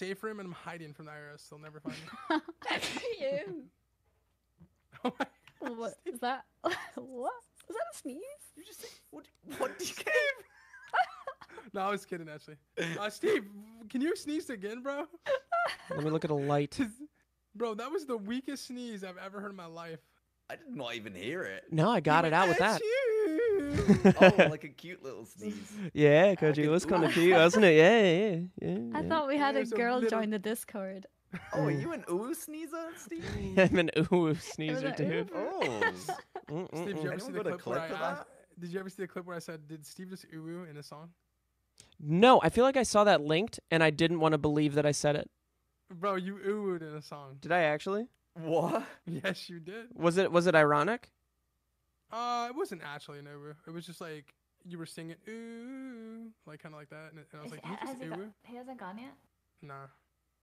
safe room and I'm hiding from the IRS. They'll never find me. You. Oh my What is that? What? Was that a sneeze? You just what did you get? No, I was kidding actually. Steve, can you sneeze again, bro? Let me look at a light. Bro, that was the weakest sneeze I've ever heard in my life. I did not even hear it. No, I got it out with that. Oh, like a cute little sneeze. Yeah, Koji, it was kind of cute, wasn't it? Yeah. I thought we had a There's a girl little- join the Discord. Oh, are you an ooh sneezer, Steve? I'm an ooh sneezer, an dude. Oh. Steve, did you ever see Anyone the got a clip where clip of I that? asked, did you ever see the clip where I said, did Steve just ooh in a song? No, I feel like I saw that linked, and I didn't want to believe that I said it. Bro, you oohed in a song. Did I actually? What? Yes, you did. Was it ironic? It wasn't actually an ooh. It was just like you were singing ooh, like kind of like that, and I was like, did you just ooh? He hasn't gone yet? Nah.